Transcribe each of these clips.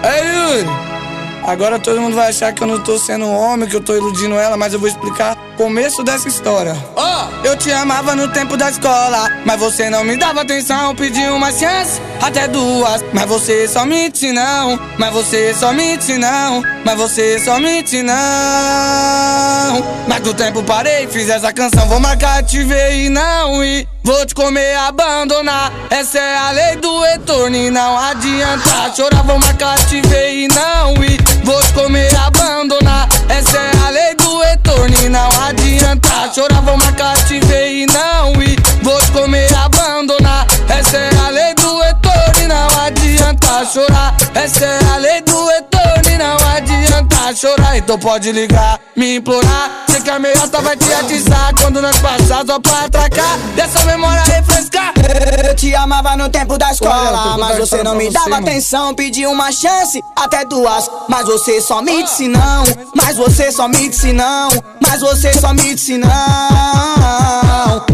Ei, Yuri, agora todo mundo vai achar que eu não tô sendo um homem, que eu tô iludindo ela, mas eu vou explicar o começo dessa história. Eu te amava no tempo da escola, mas você não me dava atenção. Pedi uma chance, até duas, mas você só mente não. Mas você só mente não. Mas você só mente não. Mas do tempo parei, fiz essa canção. Vou marcar, te ver e não ir. Vou te comer, abandonar. Essa é a lei do retorno e não adianta chorar. Vou marcar, te ver e não ir. Vou te comer, abandonar. Essa é a lei do retorno e não adianta chorar. Vou marcar, te ver e não ir. Vou te comer, abandonar. Essa é a lei do retorno e não adianta chorar. Essa é a lei do retorno e não adianta chorar. Então pode ligar, me implorar. Sei que a meiota vai te atiçar quando nós passar só pra atracar. Dessa memória refrescar. Eu te amava no tempo da escola, mas você não me dava atenção. Pedi uma chance, até duas, mas você só me disse não. Mas você só me disse não. Mas você só me disse não.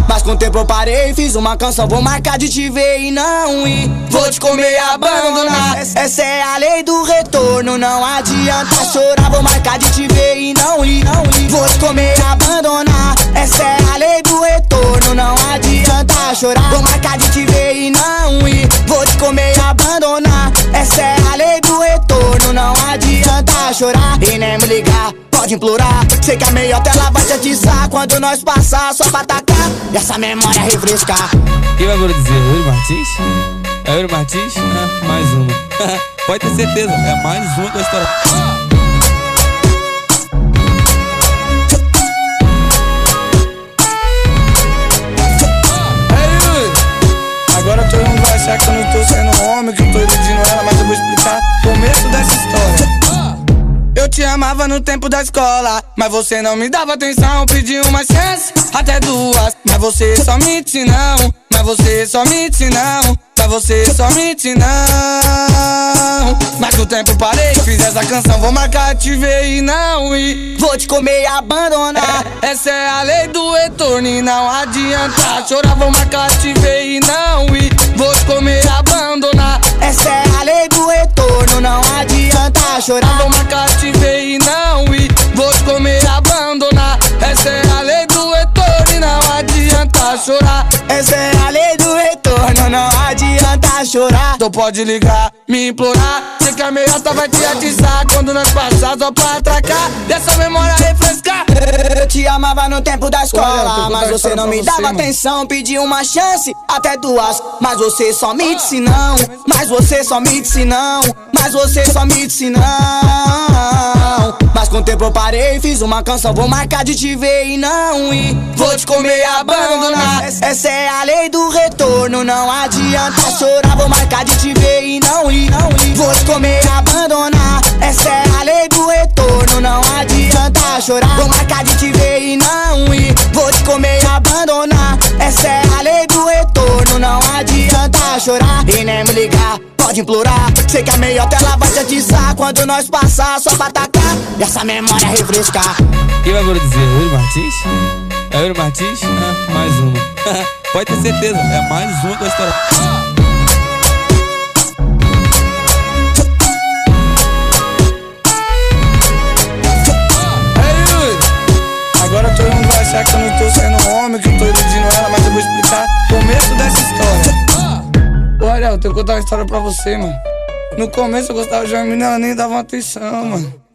Mas com o tempo eu parei, fiz uma canção. Vou marcar de te ver e não ir. Vou te comer e abandonar. Essa é a lei do retorno, não adianta chorar. Vou marcar de te ver e não ir. Vou te comer e abandonar. Essa é a lei do retorno, não adianta chorar. Vou marcar de te ver e não ir. Vou te comer e abandonar. Essa é a lei do retorno, não adianta chorar. E nem me ligar, pode implorar. Sei que a meiota ela vai te atiçar quando nós passar só pra atacar e essa memória refrescar. Quem vai dizer? Yuri Martins? É Yuri Martins? Mais uma. Pode ter certeza, é mais uma da história. Agora todo mundo vai achar que eu não tô sendo um homem, que eu tô iludindo ela, mas eu vou explicar o começo dessa história. Eu te amava no tempo da escola, mas você não me dava atenção. Pedi uma chance, até duas, mas você só mente não. Mas você só mente não. Mas você só mente não. Mas com o tempo parei, fiz essa canção. Vou marcar, te ver e não ir. Vou te comer e abandonar. Essa é a lei do retorno e não adianta chorar. Vou marcar, te ver e não ir. Vou te comer e abandonar. Essa é a lei do retorno, não adianta chorar. Vou marcar, te ver e não ir. Vou te comer e abandonar. Essa é a lei do retorno e não adianta chorar. Essa é a lei do retorno, não adianta chorar. Então pode ligar, me implorar. Sei que a meiota vai te atiçar quando nós passar só pra atracar. Dessa memória refrescar. Eu te amava no tempo da escola, mas você não me dava atenção. Pedi uma chance, até duas, mas você só me disse não. Mas você só me disse não. Mas você só me disse não. Mas com o tempo eu parei, fiz uma canção. Vou marcar de te ver e não ir. Vou te comer e abandonar. Essa é a lei do retorno, não adianta chorar. Vou marcar de te ver e não ir. Vou te comer e abandonar. Essa é a lei do retorno, não adianta chorar. Vou marcar de te ver e não ir. Vou te comer e abandonar. Essa é a lei do retorno, não adianta chorar. E nem me ligar, pode implorar. Sei que a meiota ela vai te atiçar quando nós passar só pra atacar e essa memória refrescar. Quem vai dizer? Yuri Martins? É Yuri Martins? Mais uma. Pode ter certeza, é mais uma da história. Agora todo mundo vai achar que eu não tô sendo um homem, que eu tô iludindo ela, mas eu vou explicar o começo dessa história. Olha, eu tenho que contar uma história pra você, mano. No começo eu gostava de uma menina, ela nem dava uma atenção, mano.